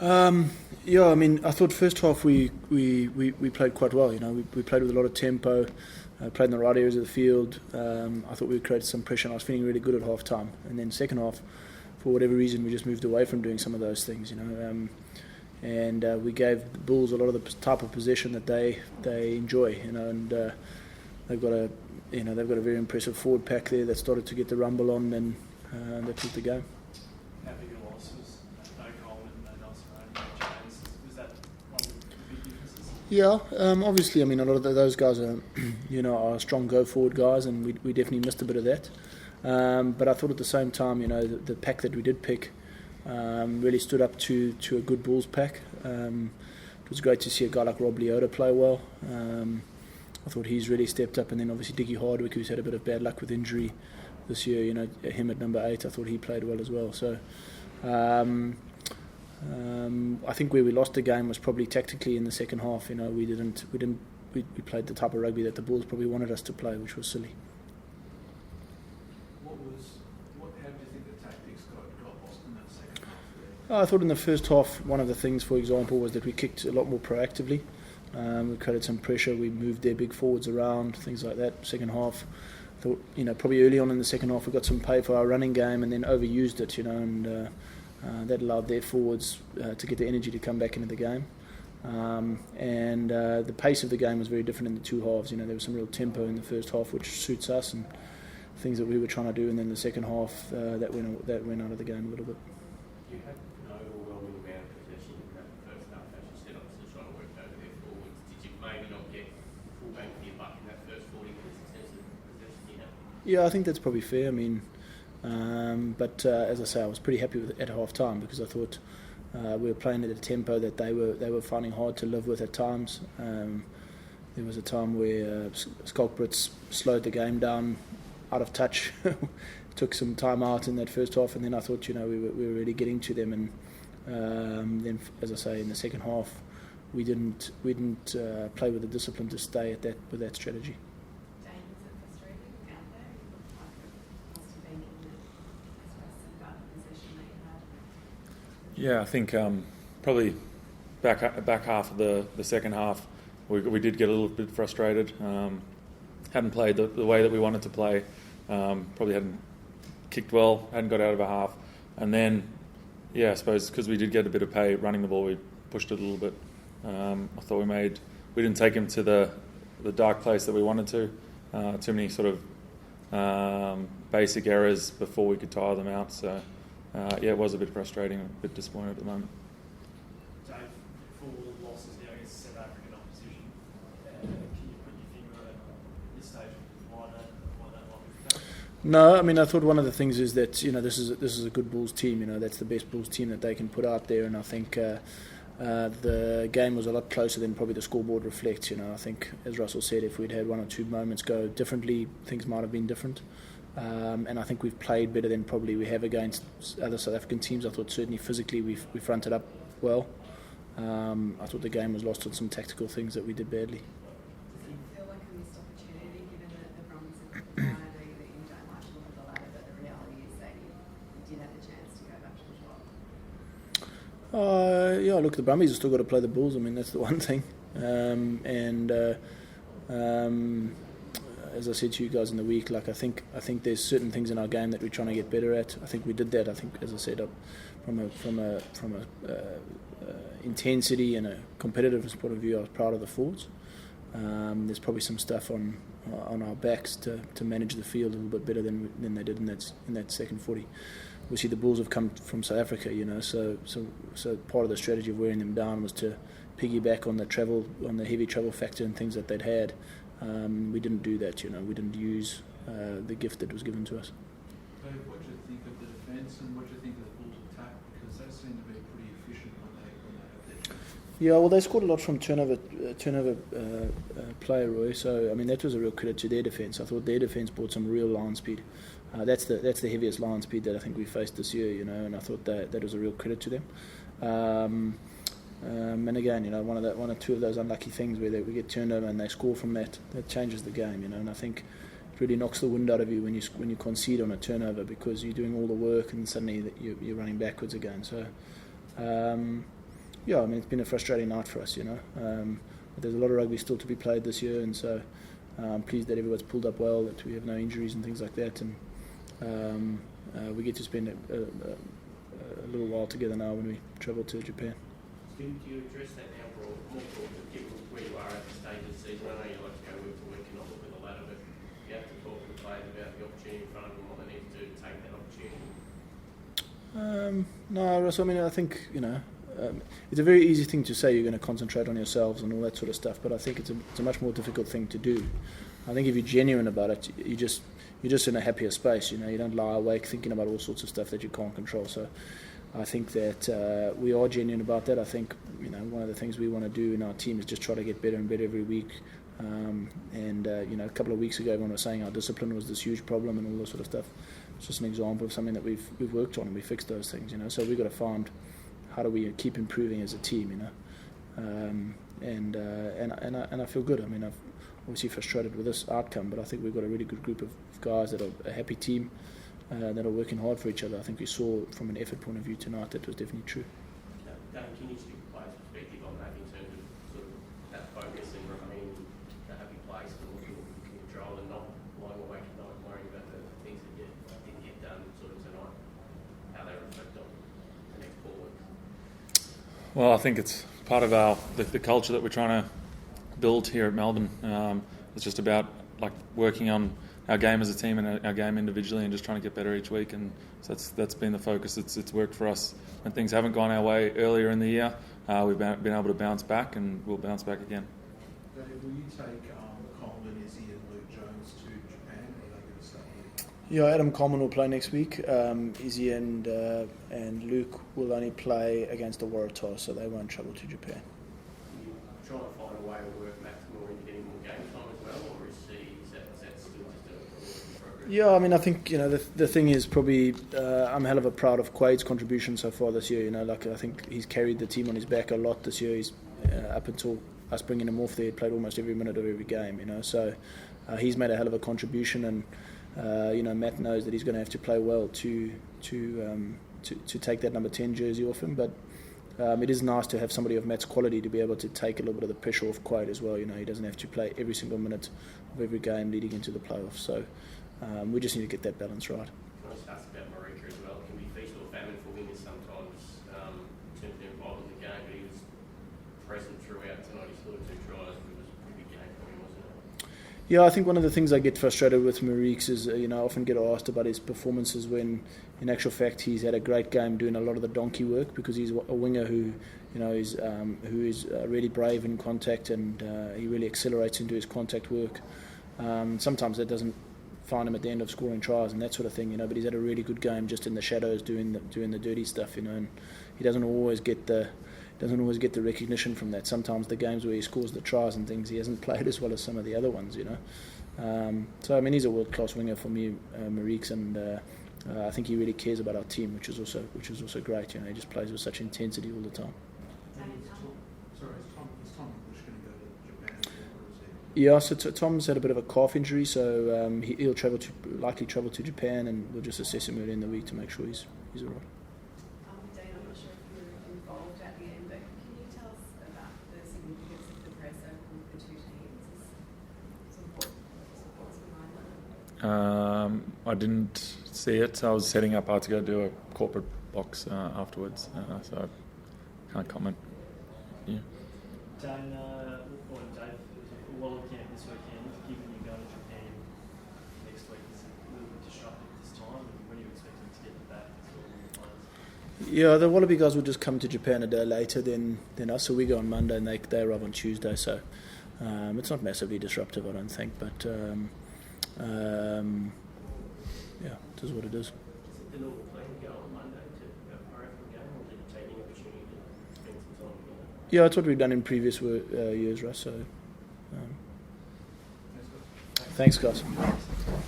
Yeah, I mean, I thought first half we played quite well. We played with a lot of tempo, played in the right areas of the field. I thought we created some pressure, and I was feeling really good at half time. And then second half, for whatever reason, we just moved away from doing some of those things. And we gave the Bulls a lot of the type of possession that they enjoy. And they've got a very impressive forward pack there that started to get the rumble on, and they took the game. How big a loss was no Coleman, no Nelson, no James? Was that one of the big differences? Yeah, obviously, I mean, a lot of those guys are, are strong go-forward guys, and we definitely missed a bit of that. But I thought at the same time, the pack that we did pick really stood up to a good Bulls pack. It was great to see a guy like Rob Leota play well. I thought he's really stepped up, and then obviously Dickie Hardwick, who's had a bit of bad luck with injury this year. Him at number 8, I thought he played well as well. So I think where we lost the game was probably tactically in the second half. We played the type of rugby that the Bulls probably wanted us to play, which was silly. How do you think the tactics got lost in that second half? I thought in the first half, one of the things, for example, was that we kicked a lot more proactively. We created some pressure. We moved their big forwards around, things like that. Second half, I thought, probably early on in the second half, we got some pay for our running game and then overused it, and that allowed their forwards to get the energy to come back into the game. And the pace of the game was very different in the two halves. There was some real tempo in the first half, which suits us, and things that we were trying to do. And then the second half, that went out of the game a little bit. You had an overwhelming amount of possession in that first half, as you said, obviously trying to work over their forwards. Did you maybe not get full bang for your buck in that first 40 minutes in terms of possession you had? Yeah, I think that's probably fair. I mean, but as I say, I was pretty happy with it at half time, because I thought we were playing at a tempo that they were finding hard to live with at times. There was a time where Skulk Brits slowed the game down, out of touch. Took some time out in that first half, and then I thought we were really getting to them, and then, as I say, in the second half we didn't play with the discipline to stay at that with that strategy. Dane, was it frustrating out there? It looked like it must have been in the stress and gut position that you had. Yeah, I think probably back half of the second half we did get a little bit frustrated. Hadn't played the way that we wanted to play. Probably hadn't kicked well, hadn't got out of a half, and then I suppose because we did get a bit of pay running the ball, we pushed it a little bit. I thought we didn't take him to the dark place that we wanted to. Too many sort of basic errors before we could tire them out. So it was a bit frustrating, a bit disappointed at the moment. Dave, full losses now against South African opposition. Can you put your finger on this stage why that might be? No, I mean, I thought one of the things is that this is a good Bulls team. That's the best Bulls team that they can put out there, and I think the game was a lot closer than probably the scoreboard reflects. I think, as Russell said, if we'd had one or two moments go differently, things might have been different. And I think we've played better than probably we have against other South African teams. I thought certainly physically we fronted up well. I thought the game was lost on some tactical things that we did badly. Does it feel like a missed opportunity, given that the Brums have I know that you don't like to look at the ladder, but the reality is that you did have the chance to go back to the top? Look, the Brumbies have still got to play the Bulls. I mean, that's the one thing. As I said to you guys in the week, I think there's certain things in our game that we're trying to get better at. I think we did that. I think, as I said, from a intensity and a competitiveness point of view, I was proud of the forwards. There's probably some stuff on our backs to manage the field a little bit better than they did in that second 40. Obviously, the Bulls have come from South Africa, so part of the strategy of wearing them down was to piggyback on the heavy travel factor and things that they'd had. We didn't do that, we didn't use the gift that was given to us. Dave, what do you think of the defence, and what do you think of the Bulls' attack? Because they seem to be pretty efficient when they have their chance. Yeah, well, they scored a lot from turnover play, Roy. So I mean, that was a real credit to their defence. I thought their defence brought some real line speed. That's the heaviest line speed that I think we faced this year, and I thought that was a real credit to them. And again, one or two of those unlucky things where we get turned over and they score from that changes the game, and I think it really knocks the wind out of you when you concede on a turnover, because you're doing all the work and suddenly you're running backwards again. So yeah, I mean, it's been a frustrating night for us, you know. But there's a lot of rugby still to be played this year, and so I'm pleased that everyone's pulled up well, that we have no injuries and things like that, and we get to spend a little while together now when we travel to Japan. Do you address that now more broadly, given where you are at the stage of the season? I know you like to go week to week and not look at the ladder, but you have to talk to the players about the opportunity in front of them, what they need to do to take that opportunity. No, Russ, I mean, I think, you know, it's a very easy thing to say you're going to concentrate on yourselves and all that sort of stuff, but I think it's a much more difficult thing to do. I think if you're genuine about it, you're just in a happier space, you know, you don't lie awake thinking about all sorts of stuff that you can't control. So I think that we are genuine about that. I think, you know, one of the things we want to do in our team is just try to get better and better every week. You know, a couple of weeks ago everyone was saying our discipline was this huge problem and all this sort of stuff. It's just an example of something that we've worked on and we fixed those things, you know. So we've got to find how do we keep improving as a team, you know. And I feel good. I mean, I've obviously frustrated with this outcome, but I think we've got a really good group of guys that are a happy team that are working hard for each other. I think we saw from an effort point of view tonight that was definitely true. Dane, can you speak to players' perspective on that in terms of sort of that focus and remaining in a happy place and looking in control and not lying awake at night worrying about the things that you didn't get done sort of tonight, how they reflect on the next 4 weeks? Well, I think it's part of the culture that we're trying to build here at Melbourne. It's just about like working on our game as a team and our game individually, and just trying to get better each week. And so that's been the focus. It's worked for us when things haven't gone our way earlier in the year. We've been able to bounce back, and we'll bounce back again. Dave, will you take Coleman, Izzy and Luke Jones to Japan, or are they going to stay here? Yeah, Adam Coleman will play next week. Izzy and Luke will only play against the Waratahs, so they won't travel to Japan. Can you try and find a way to work Max more into getting more game time as well, or is that still just a work in progress? Yeah, I mean, I think, you know, the thing is probably I'm a hell of a proud of Quade's contribution so far this year. You know, like I think he's carried the team on his back a lot this year. He's up until us bringing him off there, he played almost every minute of every game. You know, so he's made a hell of a contribution, and you know, Matt knows that he's going to have to play well to take that number 10 jersey off him. But it is nice to have somebody of Matt's quality to be able to take a little bit of the pressure off Quade as well. You know, he doesn't have to play every single minute of every game leading into the playoffs. So we just need to get that balance right. Can I just ask about Marika as well? It can be feast or famine for wingers sometimes in terms of their involvement in the game, but he was present throughout tonight. He scored 2 tries, but it was a pretty big game for him, wasn't it? Yeah, I think one of the things I get frustrated with Mariks is, you know, I often get asked about his performances when, in actual fact, he's had a great game doing a lot of the donkey work, because he's a winger who, you know, is really brave in contact, and he really accelerates into his contact work. Sometimes that doesn't find him at the end of scoring tries and that sort of thing, you know. But he's had a really good game just in the shadows doing the dirty stuff, you know. And he doesn't always get the recognition from that. Sometimes the games where he scores the tries and things, he hasn't played as well as some of the other ones, you know. So I mean, he's a world-class winger for me, Mariks, and I think he really cares about our team, which is also great. You know, he just plays with such intensity all the time. Is Tom English going to go to Japan again, or is he? Yeah, so Tom's had a bit of a calf injury, so he'll likely travel to Japan, and we'll just assess him early in the week to make sure he's all right. Dane, I'm not sure if you were involved at the end, but can you tell us about the significance of the press open with the 2 teams? What's behind that? I didn't see it. I was setting up to go do a corporate box afterwards, so I can't comment. Yeah. Dane, or Dave, while looking at this weekend, given you're going to Japan next week, is it a little bit disruptive at this time? And when are you expecting to get back to all the players? Yeah, the Wallaby guys will just come to Japan a day later than us, so we go on Monday and they arrive on Tuesday. So it's not massively disruptive, I don't think, but yeah, it is what it is. Is it the normal plan to go on Monday to go for a game, or did you take the opportunity to spend some time together? Yeah, it's what we've done in previous years, Russ. So thanks, guys.